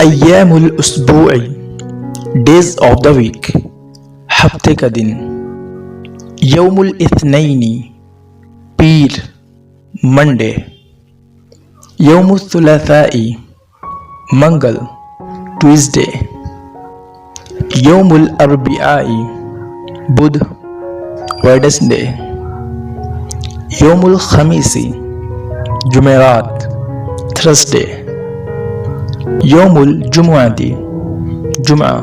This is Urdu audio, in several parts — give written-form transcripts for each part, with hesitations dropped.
ایام الاسبوع days of the week ہفتے کا دن. یوم الاثنین پیر منڈے. یوم الثلاثاء منگل ٹوزڈے. یوم الاربعاء بدھ ویڈنسڈے. یوم الخمیس جمعرات تھرسڈے. یوم الجمعہ جمعہ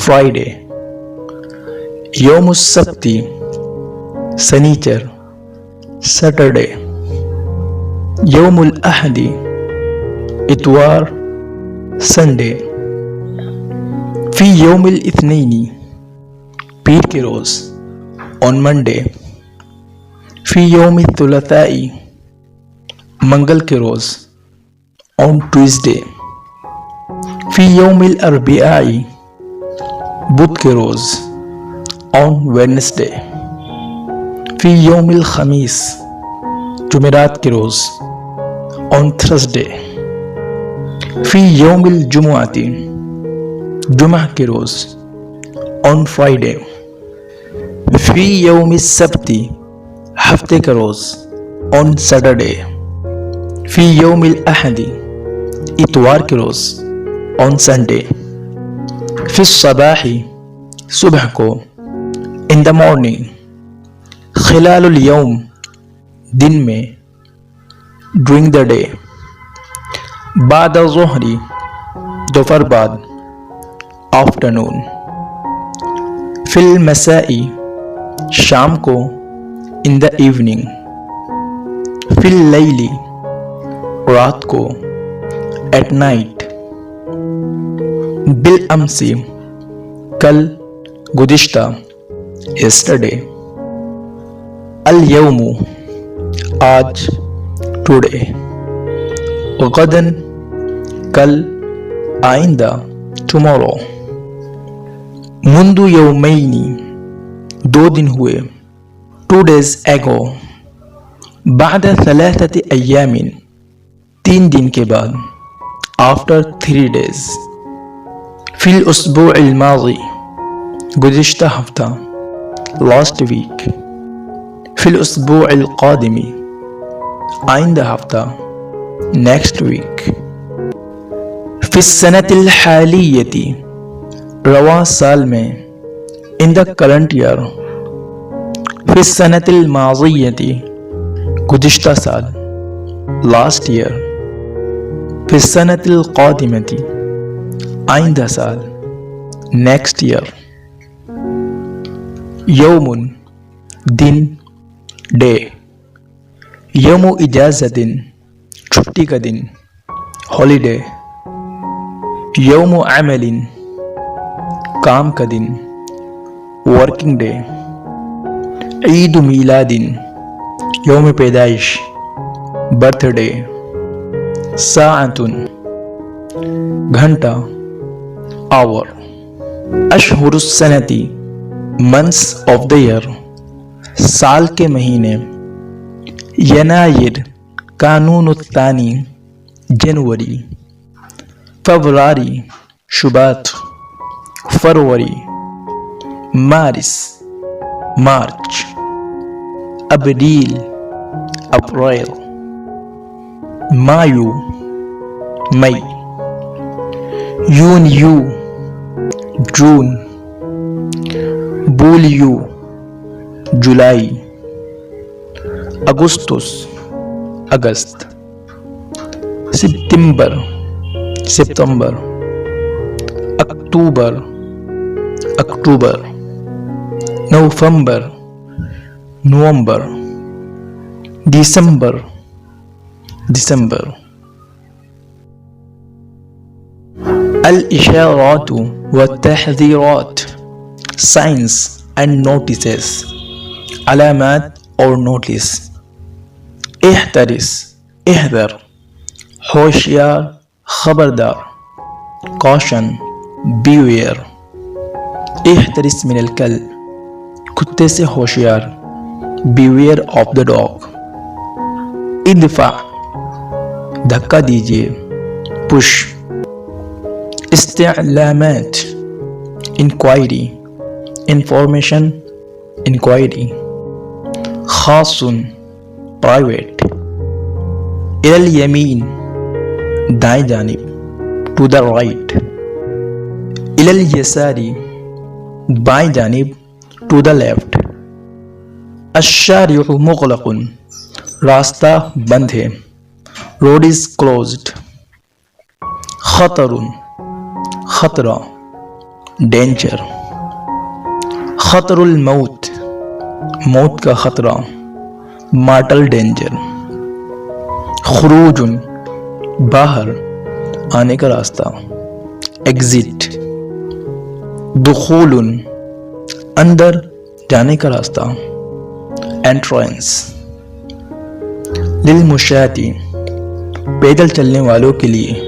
فرائیڈے. یوم السبت سنیچر سیٹرڈے. یوم الاحد اتوار سنڈے. فی یوم الاثنین پیر کے روز آن منڈے. فی یوم الثلاثاء منگل کے روز آن ٹیوزڈے. فی یوم الاربعاء بدھ کے روز آن ویڈنسڈے. فی یوم الخمیس جمعرات کے روز آن تھرسڈے. فی یوم الجمعہ جمعہ کے روز آن فرائیڈے. فی یوم السبت ہفتے کا روز آن سیٹرڈے. فی یوم الاحد اتوار کے روز آن سنڈے. فی الصباح صبح کو ان دا مارننگ. خلال الیوم دن میں ڈورنگ دا ڈے. بعد الظہر دوپہر بعد آفٹرنون. فی المساء شام کو ان دا ایوننگ. فی اللیل رات کو ایٹ نائٹ. بالامس کل گزشتہ یسٹرڈے. الیوم آج ٹوڈے. غداً کل آئندہ ٹمورو. منذ یومین دو دن ہوئے. 2 days ago. بعد 3 ایام 3 دن کے بعد. after 3 days. فی الاسبوع الماضی گزشتہ ہفتہ last week. فی الاسبوع القادم آئندہ ہفتہ next week. فی السنة الحالیہ رواں سال میں in the current year. فی السنة الماضیہ گزشتہ سال last year. فی السنة القادمة آئندہ سال next year. یوم دن ڈے. یوم اجازت چھٹی کا دن ہالیڈے. یوم عمل کام کا دن ورکنگ ڈے. عید میلاد یوم پیدائش برتھ ڈے. ساعت گھنٹہ آور. اشہر السنۃ منثس آف دا ایئر سال کے مہینے. ینایر کانون الثانی جنوری. فبراری شباط. فروری مارس مارچ. ابریل اپریل. مایو مئی. یونیو جون. بولیو جولائی. اگستس اگست. ستمبر ستمبر. اکتوبر اکتوبر. نومبر نومبر. دسمبر دسمبر. الاشارات والتحذيرات signs and notices علامات اور notice. احترس احذر. ہوشیار خبردار. caution beware. احترس من الکلب کتے سے ہوشیار. beware of the dog. ادفع دھکا دیجیے. push استعلامات inquiry information inquiry خاص private إلى اليمين دائیں جانب to the right إلى اليسار بائیں جانب to the left الشارع مغلق راستہ بند ہے road is closed خطر خطرہ danger خطر الموت موت کا خطرہ mortal danger خروج باہر آنے کا راستہ exit دخول اندر جانے کا راستہ entrance للمشاة پیدل چلنے والوں کے لیے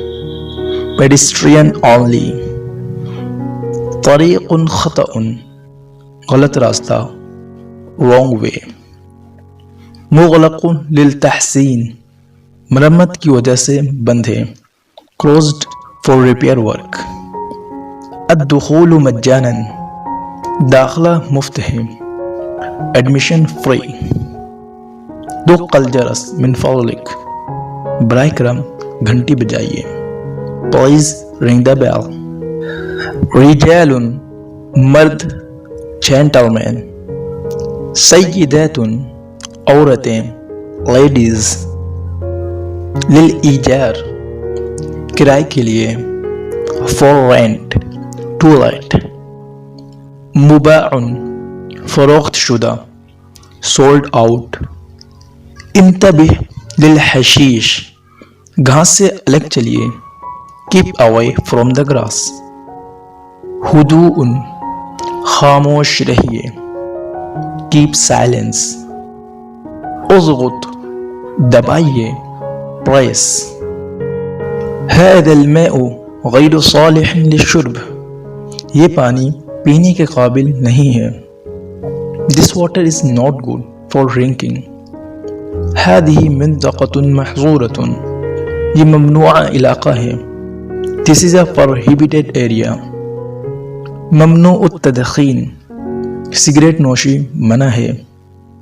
pedestrian only طریق خطأ غلط راستہ wrong way مغلق للتحسین مرمت کی وجہ سے بند ہے closed for repair work الدخول مجانا داخلہ مفت ہے admission free دق الجرس من فضلک برائے کرم گھنٹی بجائیے please ring the bell رجال مرد gentlemen سیدات عورتیں ladies للإیجار کرائے کے لیے for rent to let مباع فروخت شدہ sold out انتبہ للحشیش گھاس سے الگ چلیے keep away from the grass ہدوء خاموش رہیے keep silence اضغط دبائیے press هذا الماء غیر صالح للشرب یہ پانی پینے کے قابل نہیں ہے this water is not good for drinking هذه منطقة محظورة یہ ممنوعہ علاقہ ہے this is a prohibited area ممنوع التدخین سگریٹ نوشی منع ہے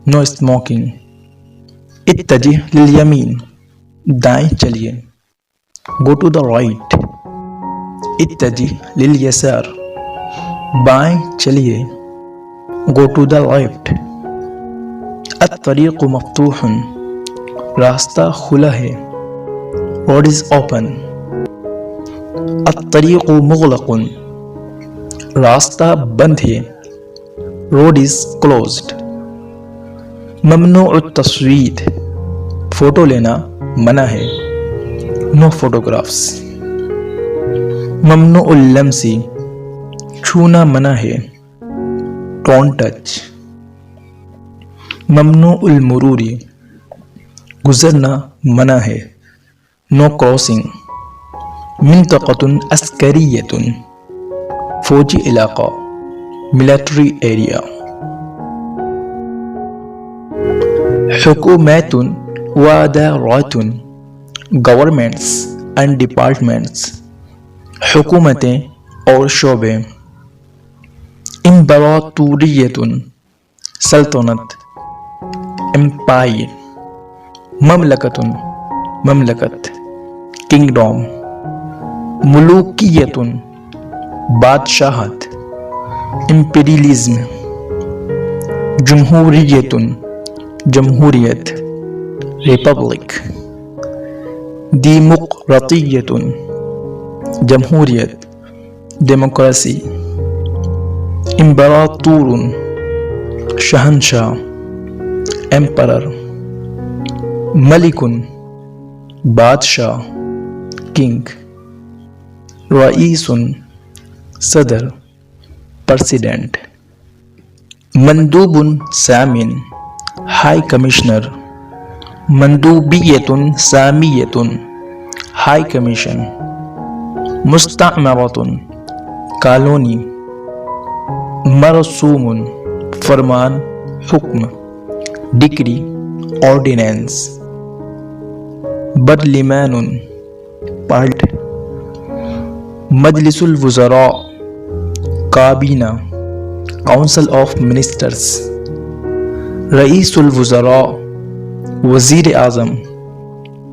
no smoking اتجہ للیمین دائیں چلیے go to the right اتجہ للیسار بائیں چلیے go to the left الطریق مفتوح راستہ کھلا ہے road is open الطریق مغلق راستہ بند ہے road is closed ممنوع التصویر فوٹو لینا منع ہے no photographs ممنوع اللمس چھونا منع ہے don't touch ممنوع المرور گزرنا منع ہے no crossing منطقة عسکریة فوجی علاقہ military area حکومات وادارات governments and departments حکومتیں اور شعبے امبراطوریت سلطنت empire مملکت مملکت kingdom ملوکیت بادشاہت imperialism جمہوریت جمہوریت ریپبلک دیمقراطیت جمہوریت ڈیموکریسی امبراطور شہنشاہ ایمپرر ملک بادشاہ کنگ رئیس صدر پریزیڈنٹ مندوب سامن ہائی کمشنر مندوبیت سامیت ہائی کمیشن مستعمرۃ کالونی مرسوم فرمان حکم ڈکری آرڈیننس برلمان پارٹ مجلس الوزراء کابینہ کونسل آف منسٹرز، رئیس الوزراء وزیر اعظم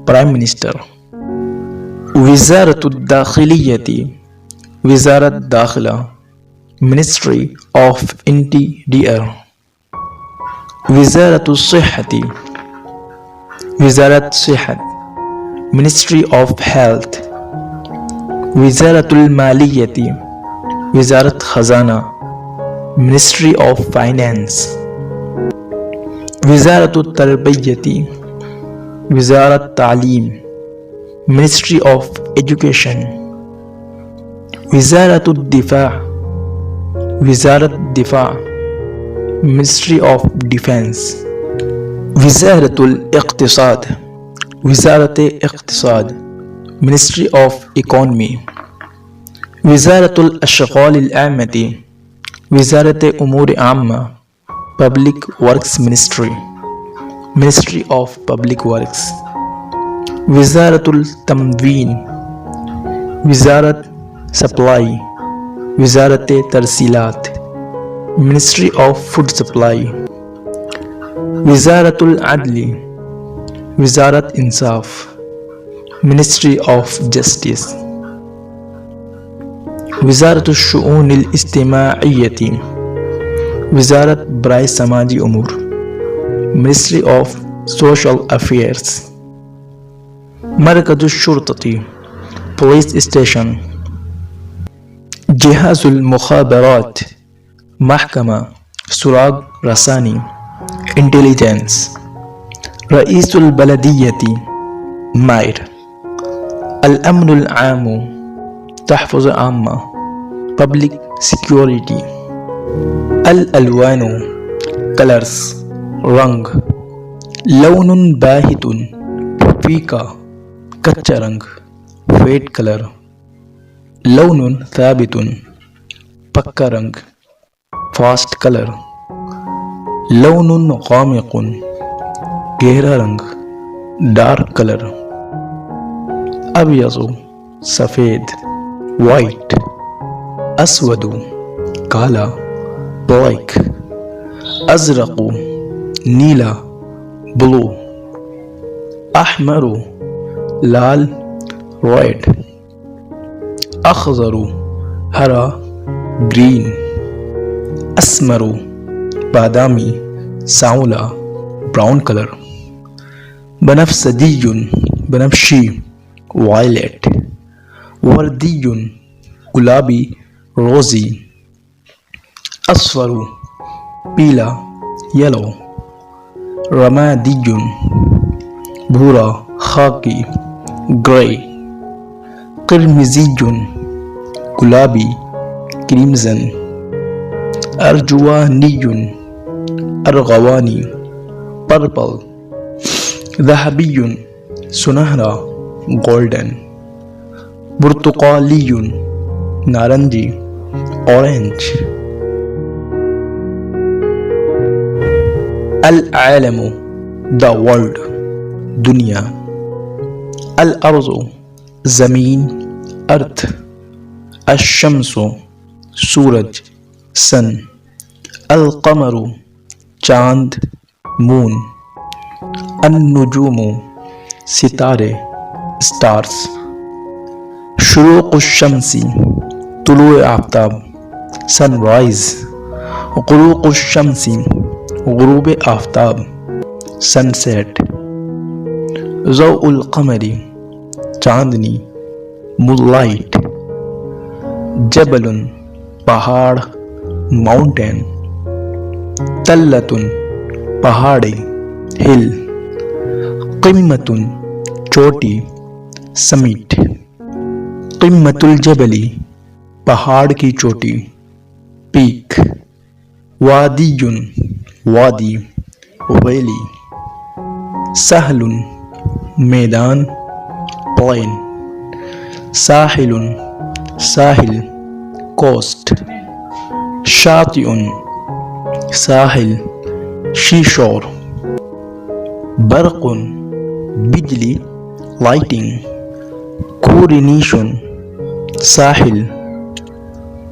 پرائم منسٹر، وزارت الداخلیہ وزارت داخلہ منسٹری آف انٹیریئر، وزارت الصحت وزارت صحت منسٹری آف ہیلتھ، وزارت المالیہ وزارت خزانہ منسٹری آف فائنانس، وزارت التربیہ وزارت تعلیم منسٹری آف ایجوکیشن، وزارت الدفاع وزارت دفاع منسٹری آف ڈیفینس، وزارت الاقتصاد وزارت اقتصاد منسٹری آف اکانومی، وزارت الاشغال العامۃ وزارت امور عامہ public works ministry of public works, وزارت التموین وزارت سپلائی وزارت ترسیلات منسٹری آف فوڈ سپلائی، وزارت العدل وزارت انصاف منسٹری آف جسٹس، وزارت الشؤون الاجتماعیہ وزارت برائے سماجی امور منسٹری آف سوشل افیئرس، مرکز الشرطہ پولیس اسٹیشن، جہاز المخابرات محکمہ سراغ رسانی انٹیلیجنس، رئیس البلدیہ مائر، الامن العام تحفظ عامہ پبلک سیکیورٹی، الالوان کلرز رنگ، لون باہت فیکا کچا رنگ فیڈ کلر، لون ثابت پکا رنگ فاسٹ کلر، لون غامق گہرا رنگ ڈارک کلر، ابیض سفید وائٹ، اسود کالا بلیک، ازرق نیلا بلو، احمر لال ریڈ، اخضر ہرا گرین، اسمر بادامی سانولا براؤن کلر، بنفسجی بنفشی وائلٹ، وردی گلابی روزی، اصفر پیلا یلو، رمادی بھورا خاکی گرے، قرمزی گلابی کریمزن، ارجوانی ارغوانی purple, ذهبی سنہرا golden, برتقالی نارنجی orange, ul-Alam the world دنیا، الارض زمین ارتھ، الشمس سورج سن، القمر چاند مون، النجوم ستارے اسٹارز، شروق الشمس طلوع آفتاب سن رائز، غروب الشمس غروب آفتاب سن سیٹ، ضوء القمر چاندنی مون لائٹ، جبل پہاڑ ماؤنٹین، تلۃ پہاڑی ہل، قمۃ چوٹی سمیٹ، قمۃ الجبل پہاڑ کی چوٹی پیک، وادی وادی ویلی، سہل میدان پلین، ساحل ساحل کوسٹ، شاطئ ساحل شی شور، برق بجلی لائٹنگ، کورنیشن ساحل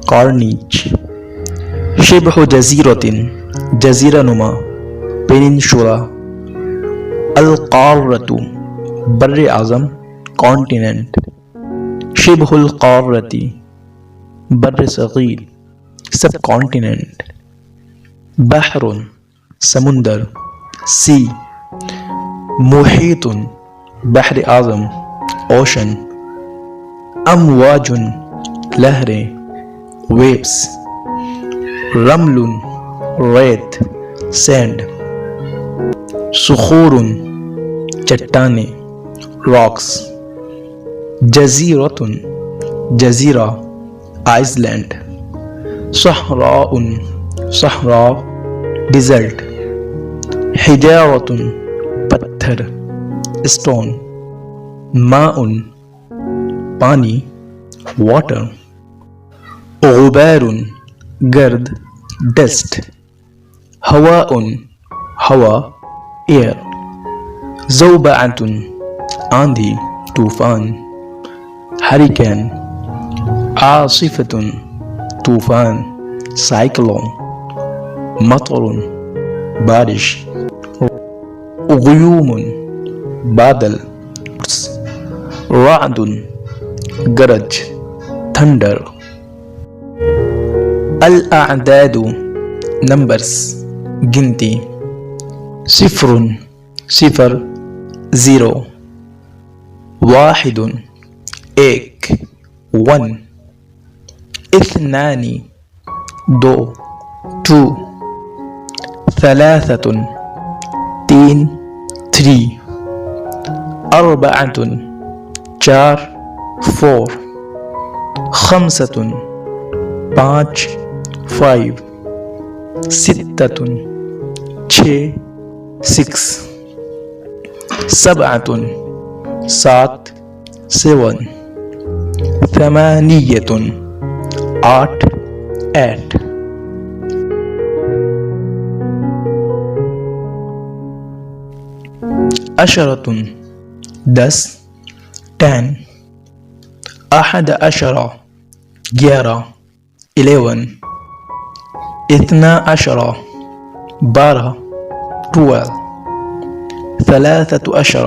کارنیچ. شبہ جزیرۃ جزیرہ نما پیننشولا. القارۃ بر اعظم کانٹیننٹ. شبہ القارۃ بر صغیر سب کانٹیننٹ. بحر سمندر سی. محیط بحر اعظم اوشن. امواج لہریں ویوز. رمل ریت سینڈ. صخور چٹانیں راکس. جزیرۃ جزیرہ آئس لینڈ. صحراء صحرا ڈیزرٹ. حجارۃ پتھر اسٹون. ماء پانی واٹر. غبار گرد ڈسٹ. ہواء ہوا ایئر. زوبعۃ آندھی طوفان. ہریکین. عاصفۃ طوفان سائیکلون. مطر بارش. غیوم بادل. رعد گرج تھنڈر. الاعداد نمبرز گنتی. صفر صفر زیرو. واحد ایک ون. اثنان do to. ثلاثۃ تین تھری. اربعۃ چار فور. خمسۃ پانچ فائیو. ستۃ چھ سکس. سبعۃ سات سیون. ثمانیۃ آٹھ ایٹ. عشرۃ this ten. احد عشر گیارہ 11. اثنا عشر بارہ 12. ثلاثة عشر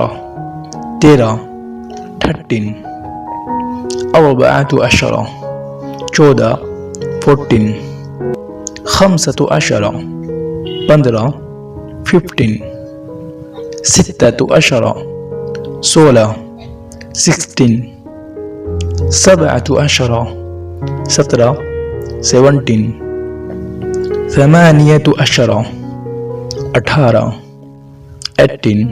13 13. أربعة عشر 14 14. خمسة عشر 15 15. ستة عشر 16 16. سبعة عشر 17 17. ثمانية عشر 18 18.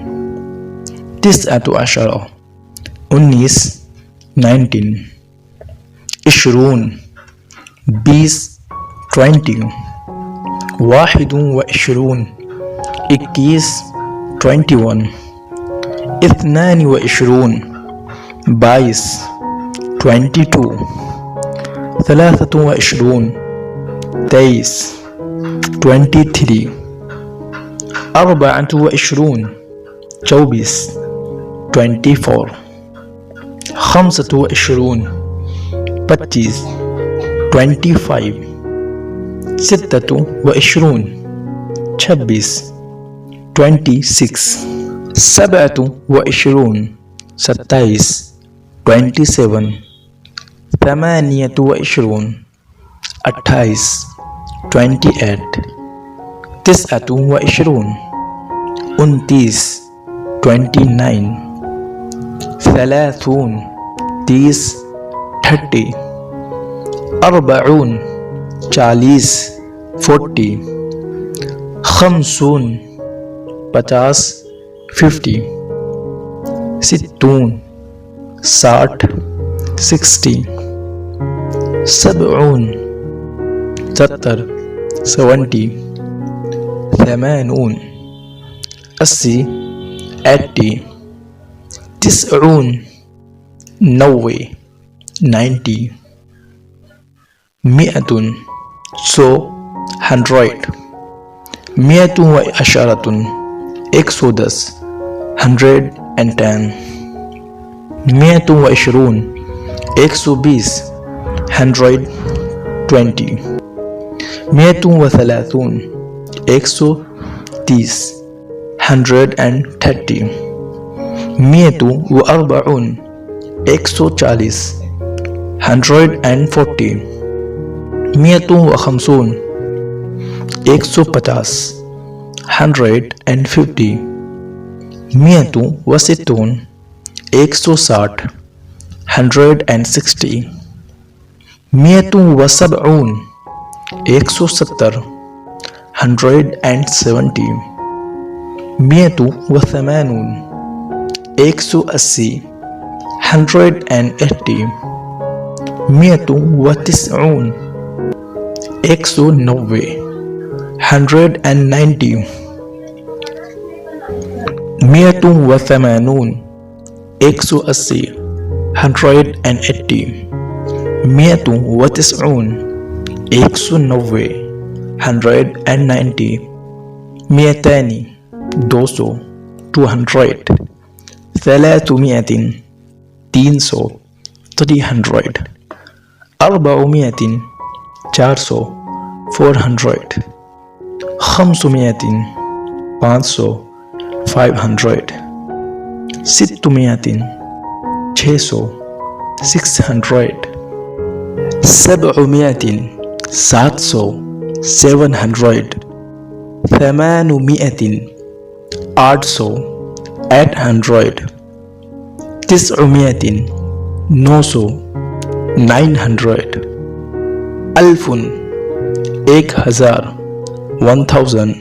تسعة عشر 19 19. 20 20 20. 21 21 21. 22 22 22. 23 23 23. 24 24 24. 25 25 25. 26 26 26. 27 27 27. 28 28 28. 29 29 29. 30 30 30. 40 40 40. 50 50 50. 60 60 60. 70 70 70. 80 80 80. 90 90 90. 100 100 100. 110 110 110. 120 120 120. 130 130 130. 140 140 140. 150 150 150. 160 160 160. 170 170 170. 180 180 180. 190 190 190. 180 180 180. 190 190 190. 200 200 200. 300 300 300. 400 400 400. 500 500 500. 600 600 600. 700 700 700. 800 800 800. 900 900 900. 1000 1000 1000.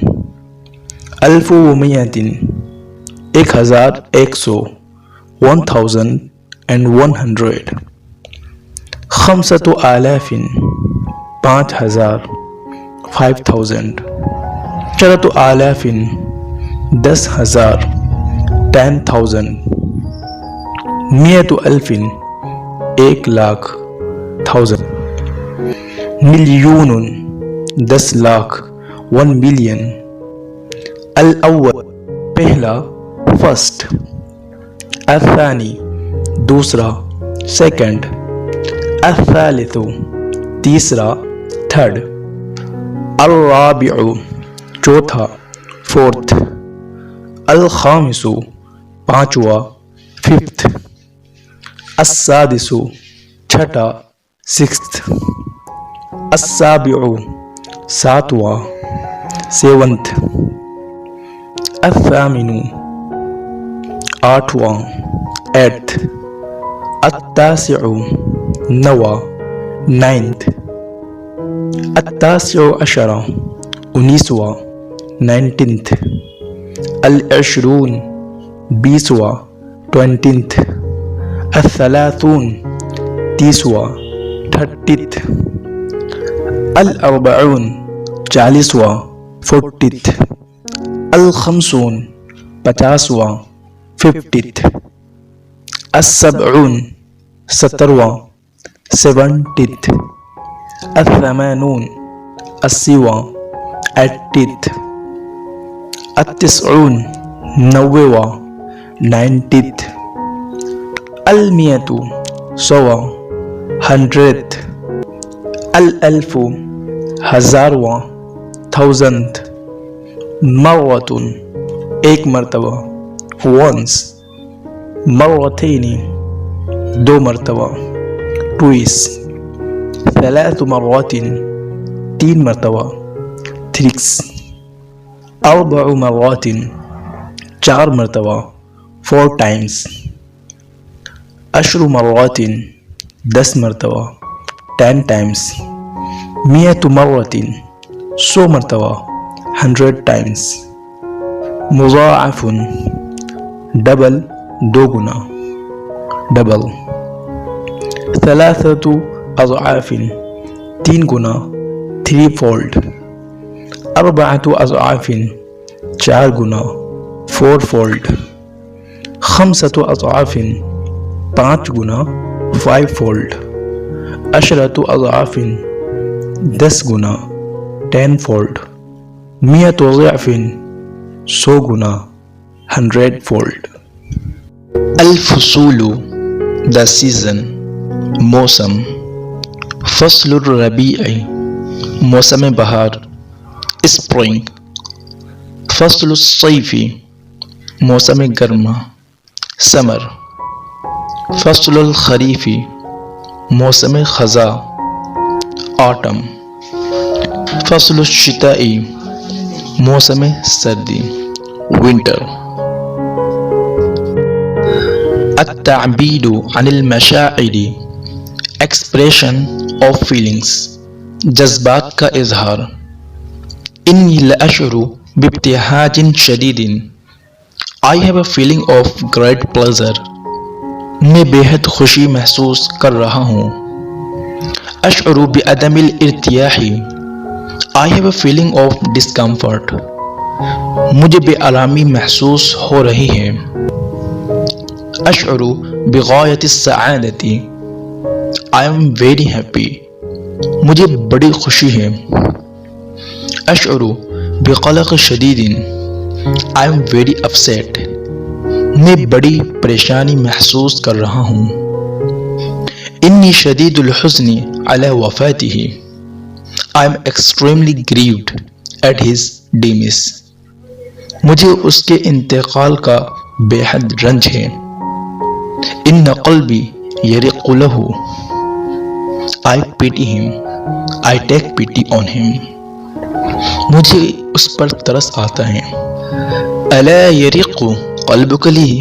1100 1100 1100. 5000 5000 5000. 10000 10000 10000. 100,000 1,00,000 1000. مليون 10 لاکھ 1 million. الأول پہلا first. الثاني دوسرا second. الثالث تیسرا third. الرابع چوتھا fourth. الخامس پانچواں fifth. السادس چھٹا sixth. السابع ساتواں seventh. الثامن آٹھواں eighth. التاسع نواں ninth. التاسع عشر انیسواں nineteenth. العشرون بیسواں twentieth. الثلاثون تیسواں thirtieth. الاربعون چالیسواں fortieth. الخمسون پچاسواں fiftieth. السبعون سترواں seventieth. الثمانون اسیواں eightieth. التسعون نوےواں ninetieth. المئة سواں hundredth. الألف ہزارواں thousandth. مرۃ ایک مرتبہ once. مرتين دو مرتبہ twice. ثلاث مرات تین مرتبہ thrice. أربع مرات چار مرتبہ four times. عشر مرات 10 مرتبہ 10 times. 100 مرة 100 مرتبہ 100 times. مضاعف ڈبل دو گنا ڈبل. ثلاثة أضعاف تین گنا three fold. أربعة أضعاف چار گنا four fold. خمسة أضعاف پانچ گنا five fold. عشرة أضعاف 10 گنا 10 fold. 100 ضعف 100 گنا 100 fold. الفصول the season موسم. فصل الربیع موسم بہار اسپرنگ. فصل الصیف موسم گرما سمر. فصل الخریف موسم خزاں آٹم. فصل الشتاء موسم سردی ونٹر. التعبیر عن المشاعر ایکسپریشن آف فیلنگس جذبات کا اظہار. انی لأشعر بابتهاج شدید I have a feeling of great pleasure. میں بےحد خوشی محسوس کر رہا ہوں. Ashar بعدم الارتیاح I have a feeling of discomfort. مجھے بے آرامی محسوس ہو رہی ہے. Ashar بغایت السعادت I am very happy. مجھے بڑی خوشی ہے. اشعر بقلق شدید I am very upset. میں بڑی پریشانی محسوس کر رہا ہوں. انی شدید الحزن علی وفاتہ I am extremely grieved at his demise. مجھے اس کے انتقال کا بے حد رنج ہے. ان قلبی یرق لہ I pity him. I take pity on him. مجھے اس پر ترس آتا ہے. الا یرق قلبک لی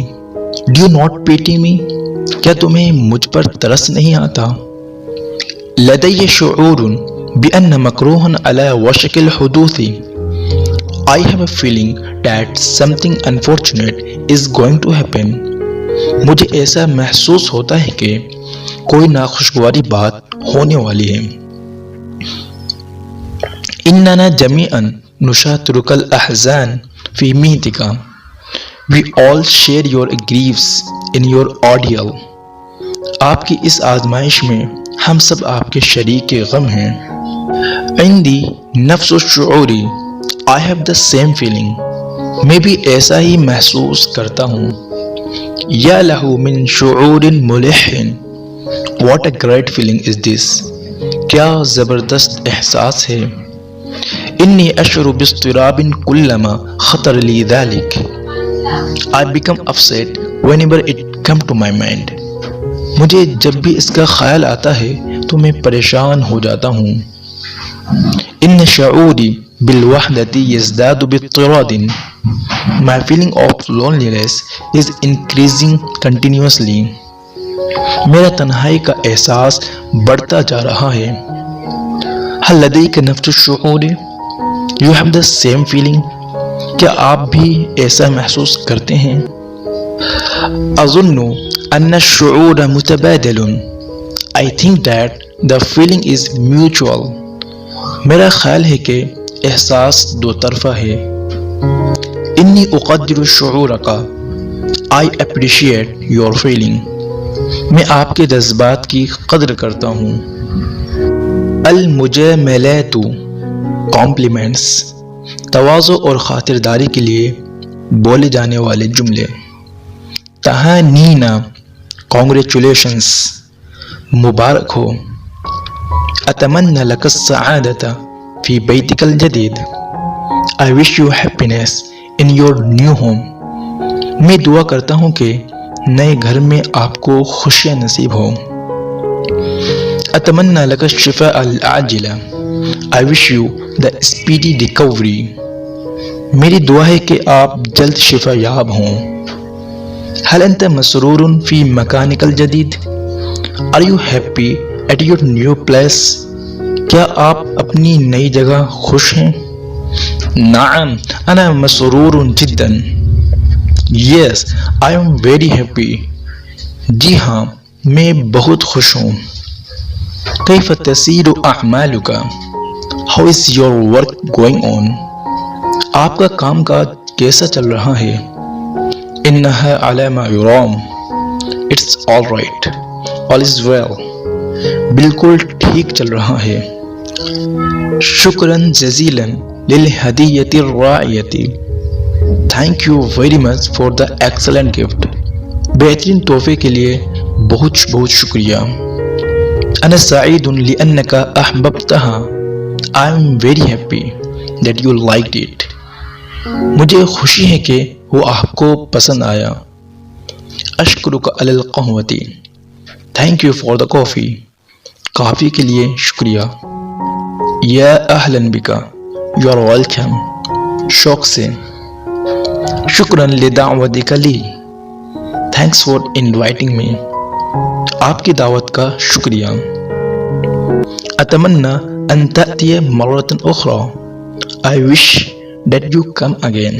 Do you not pity me? کیا تمہیں مجھ پر ترس نہیں آتا؟ لدی شعور بأن مکروہا علی وشک الحدوث I have a feeling that something unfortunate is going to happen. مجھے ایسا محسوس ہوتا ہے کہ کوئی ناخوشگواری بات ہونے والی ہے. اننا جمیعا نشاطرک الاحزان فی میتک We all share your griefs in your ordeal. آپ کی اس آزمائش میں ہم سب آپ کے شریک غم ہیں. عندی نفس الشعور I have the same feeling. میں بھی ایسا ہی محسوس کرتا ہوں. یا لہو من شعور ملح What a great feeling is this. کیا زبردست احساس ہے. انی اشعر باضطراب کلما خطر لی ذلک I become upset whenever it come to my mind. مجھے جب بھی اس کا خیال آتا ہے تو میں پریشان ہو جاتا ہوں. ان شعوری بالوحدت یزداد باضطراد My feeling of loneliness is increasing continuously. میرا تنہائی کا احساس بڑھتا جا رہا ہے. هل لديك نفس الشعور You have the same feeling. کیا آپ بھی ایسا محسوس کرتے ہیں؟ اظن ان الشعور متبادل I think that the feeling is mutual. میرا خیال ہے کہ احساس دو طرفہ ہے. انی اقدر شعورک I appreciate your feeling. میں آپ کے جذبات کی قدر کرتا ہوں. المجاملات compliments تواضع اور خاطرداری کے لیے بولے جانے والے جملے. تہانینا congratulations مبارک ہو. اتمنى لك السعادة في بيتك الجديد I wish you happiness in your new home. میں دعا کرتا ہوں کہ نئے گھر میں آپ کو خوشیاں نصیب ہو. اتمنى لك الشفاء العاجل I wish you the speedy recovery. میری دعا ہے کہ آپ جلد شفا یاب ہوں. هل انت مسرور في مکانک الجدید Are you happy at your new place? کیا آپ اپنی نئی جگہ خوش ہیں؟ نعم انا مسرور جدا Yes I am very happy. جی ہاں میں بہت خوش ہوں. کیف تسیر اعمالک How is your work going on? آپ کا کام کاج کیسا چل رہا ہے؟ انہا علی ما یرام It's all right. All is well. بالکل ٹھیک چل رہا ہے. شکراً جزیلاً للہدیۃ الرائعۃ Thank you very much for the excellent gift. بہترین تحفے کے لیے بہت بہت شکریہ. أنا سعيد لأنك أحببتها. I'm very happy that you liked it. مجھے خوشی ہے کہ وہ آپ کو پسند آیا. اشکرک علی القہوتی. Thank you for the coffee. کافی کے لیے شکریہ. یا اہلاً بکا. You are welcome. شوق سے. شکراً لدعوتک لی. Thanks for inviting me. آپ کی دعوت کا شکریہ. اتمنى ان تأتي مرة اخرى. I wish that you come again.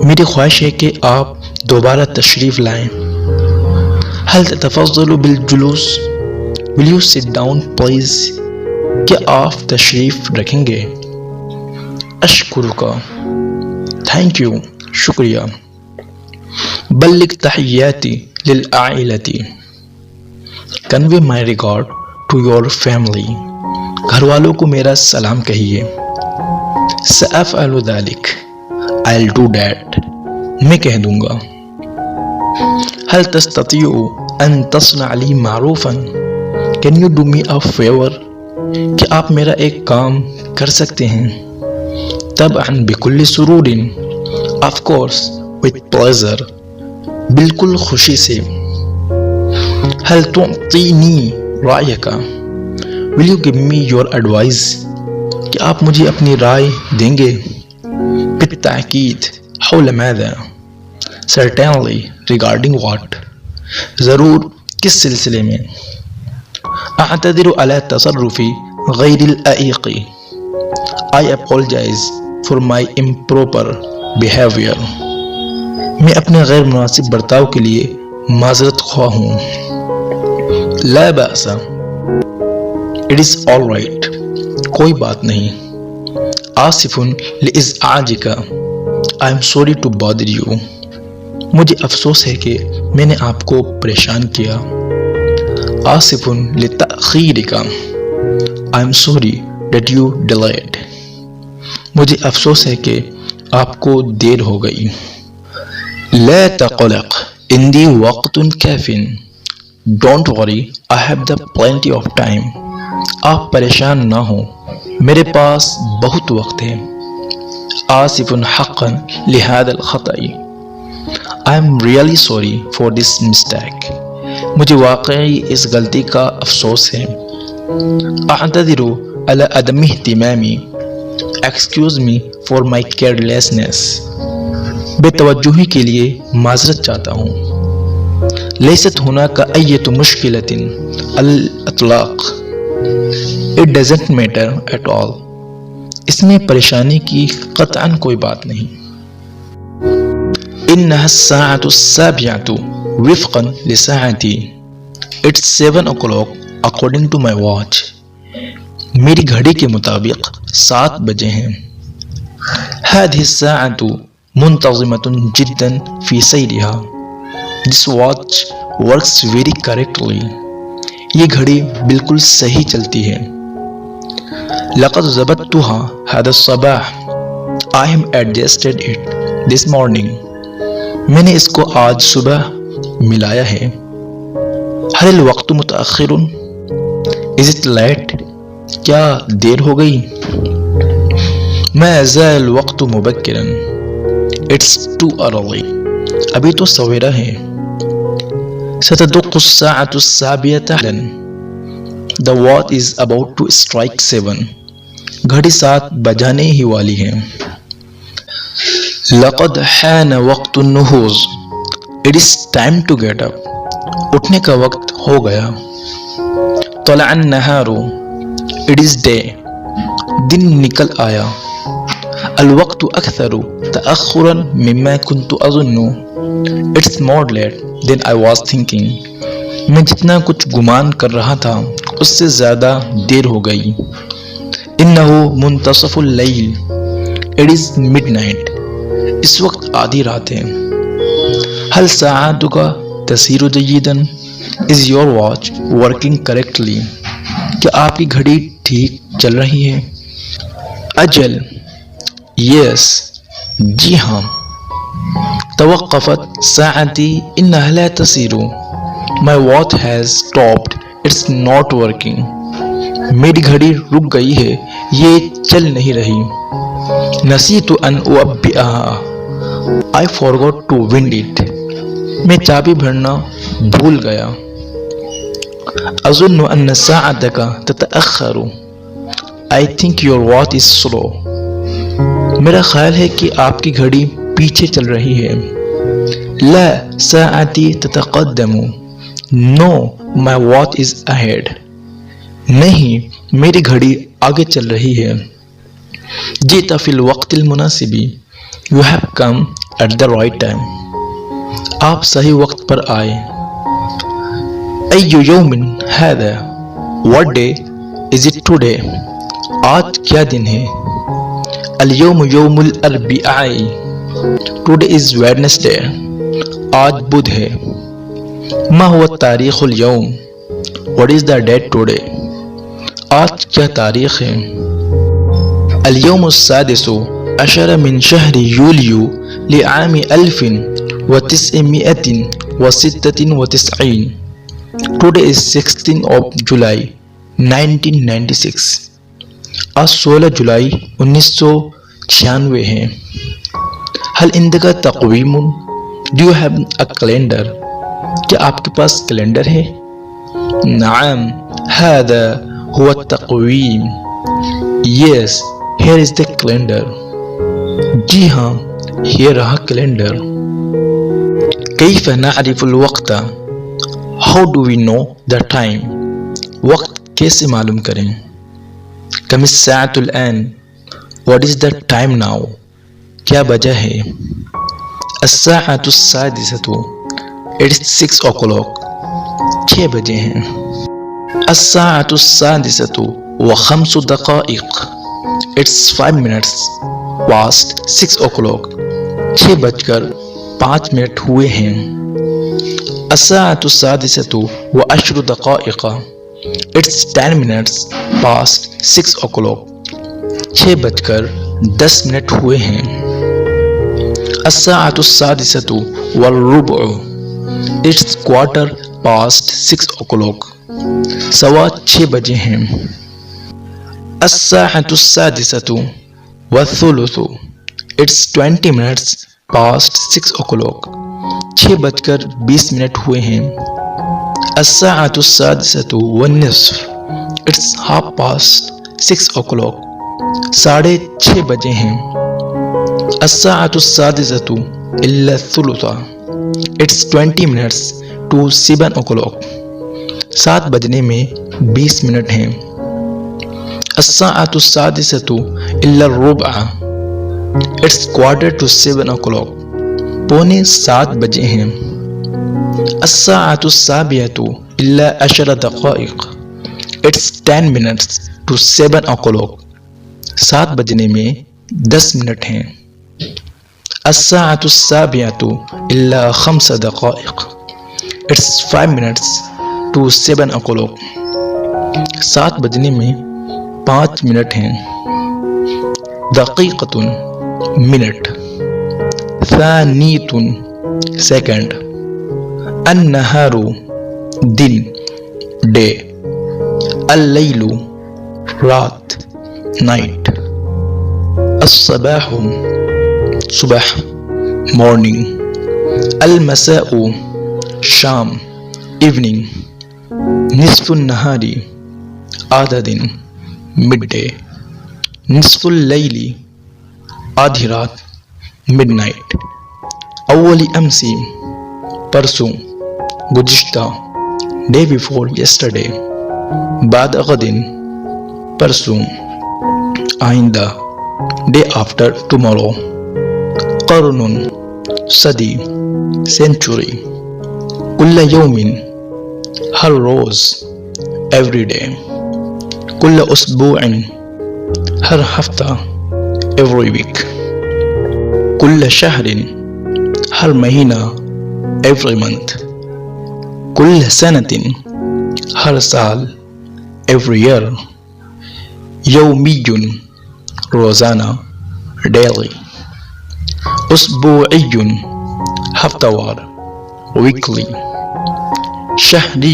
میری خواہش ہے کہ آپ دوبارہ تشریف لائیں. هل تتفضل بالجلوس؟ Will you sit down please? کیا آپ تشریف رکھیں گے؟ اشکرک. Thank you. شکریہ. بلغ تحیاتی للعائلتی. Convey my regard to your family. گھر والوں کو میرا سلام کہیے. سأفعل ذلك. I'll do that. میں کہہ دوں گا. هل تستطيع أن تصنع لي معروفا؟ Can you do me a favor? کہ آپ میرا ایک کام کر سکتے ہیں؟ طبعا بكل سرور. Of course with pleasure. بالکل خوشی سے. هل تعطيني رأيك؟ Will you give me your advice? کہ آپ مجھے اپنی رائے دیں گے؟ بالتأکید. حول ماذا؟ Certainly. Regarding what? ضرور. کس سلسلے میں؟ اعتذر على تصرفی غیر اللائق. I apologize for my improper behavior. میں اپنے غیر مناسب برتاؤ کے لیے معذرت خواہ ہوں. لا بأس. It is all right. کوئی بات نہیں. آسف لإزعاجک. I am sorry to bother you. مجھے افسوس ہے کہ میں نے آپ کو پریشان کیا. آسف لتأخیرک. I am sorry that you delayed. مجھے افسوس ہے کہ آپ کو دیر ہو گئی. لا تقلق. عندي وقت کاف. Don't worry. I have the plenty of time. آپ پریشان نہ ہوں. میرے پاس بہت وقت ہے. آسف حقا لهذا الخطأ. I am really sorry for this mistake. مجھے واقعی اس غلطی کا افسوس ہے. اعتذر على عدم اہتمامی. Excuse me for my carelessness. بے توجہی کے لیے معذرت چاہتا ہوں. لیست هناك أي مشکلة على الإطلاق. It doesn't matter at all. اس میں پریشانی کی قطعاً کوئی بات نہیں. انها الساعة السابعة وفقا لساعتي. It's 7 o'clock according to my watch. میری گھڑی کے مطابق 7 بجے ہیں. هذه الساعة منتظمة جدا في سيرها. This watch works very correctly. یہ گھڑی بالکل صحیح چلتی ہے. لقد ضبطتها هذا الصباح. I am adjusted it this morning. میں نے اس کو آج صبح ملایا ہے. هل الوقت متأخر؟ Is it late؟ کیا دیر ہو گئی؟ ما زال الوقت مبکرا. It's too early. ابھی تو سویرا ہے. ستدق الساعة السابعة حالا. The watch is about to strike 7. گھڑی 7 بجانے ہی والی ہے. لقد حان وقت النہوض. It is time to get up. اٹھنے کا وقت ہو گیا. طلع النہار. It is day. دن نکل آیا. الوقت اکثر تأخرا مما كنت اظن. It's more late than I was thinking. میں جتنا کچھ گمان کر رہا تھا اس سے زیادہ دیر ہو گئی. انہو منتصف اللیل. It is midnight. اس وقت آدھی رات ہے. هل ساعتك تسیر جیدا. Is your watch working correctly. کیا آپ کی گھڑی ٹھیک چل رہی ہے؟ اجل. Yes. جی ہاں. توقفت ساعتی انها لا تسیر. My watch has stopped it's not working. میری گھڑی رک گئی ہے، یہ چل نہیں رہی. نسیت ان اعبئها. I forgot to wind it. میں چابی بھرنا بھول گیا. اظن ان ساعتك تتأخر. I think your watch is slow. میرا خیال ہے کہ آپ کی گھڑی پیچھے چل رہی ہے. لا ساعتی تتقدم. No, my watch is ahead. نہیں، میری گھڑی آگے چل رہی ہے. جئت فی الوقت المناسب. You have come at the right time. آپ صحیح وقت پر آئے. ای یوم ھذا. What day is it today? آج کیا دن ہے؟ اليوم یوم الاربعاء. Today is Wednesday. آج بدھ ہے. ما هو التاریخ اليوم. What is the date today? آج کیا تاریخ ہے؟ اليوم السادس عشر من شهر يوليو لعام 1996. Today is 16th of July 1996. آج 16 جولائی 1996 ہے. هل عندك تقویم؟ Do you have a calendar? کیا آپ کے پاس کیلنڈر ہے؟ نعم هذا هو التقویم. Yes, here is the calendar. جی ہاں، یہ رہا کیلنڈر. کیف نعرف الوقت؟ How do we know the time? وقت کیسے معلوم کریں؟ کم الساعة الآن. What is the time now? کیا بجہ ہے؟ الساعة السادسة. It's 6 o'clock. 6 بجے ہیں. الساعة السادسة وخمس دقائق. It's 5 minutes past 6 o'clock. 6 بج کر 5 منٹ ہوئے ہیں. الساعة السادسة وعشر دقائق. It's 10 minutes past 6 o'clock. 6 بج کر 10 منٹ ہوئے ہیں. الساعة السادسة والربع. It's quarter past 6 o'clock. 6:15 بجے ہیں. الساعة السادسة والثلث. It's 20 minutes past 6 o'clock. 6 بج کر 20 منٹ ہوئے ہیں. الساعة السادسة والنصف. It's half past 6 o'clock. 6:30 بجے ہیں. الساعة السادسة إلا الثلث. It's 20 minutes to 7 o'clock. 7 بجنے میں 20 منٹ ہیں. الساعة السادسة إلا الربع. It's quarter to 7 o'clock. 6:45 بجے ہیں. الساعة السابعة إلا 10 دقائق. It's 10 minutes to 7 o'clock. 7 بجنے میں 10 منٹ ہیں. الساعة السابعة إلا 5 دقائق. It's 5 minutes to 7 o'clock. 7 بجنے میں 5 منٹ ہیں. دقیقة منٹ. ثانیة سیکنڈ. النہار دن ڈے. اللیل رات نائٹ. الصباح صبح مارننگ. المساء شام ایوننگ. نصف النہار آدھا دن مڈ ڈے. نصف اللیل آدھی رات مڈ نائٹ. اول امسی پرسوں گزشتہ. Day before yesterday. بعد غد پرسوں. آئندہ ڈے آفٹر ٹمورو. قرن صدی سینچوری. کل یوم ہر روز ایوری ڈے. کل اسبوع ہر ہفتہ ایوری ویک. کل شہر ہر مہینہ ایوری منتھ. کل سنۃ ہر سال ایوری ایئر. یومی روزانہ ڈیلی. اسبوعی ہفتہ وار ویکلی. شہری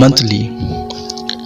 monthly,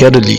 yearly,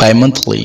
bi-monthly,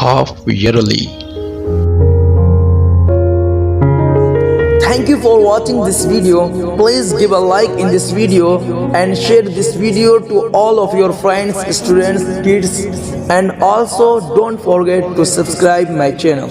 half yearly. Thank you for watching this video. Please give a like in this video and share this video to all of your friends, students, kids, and also don't forget to subscribe my channel.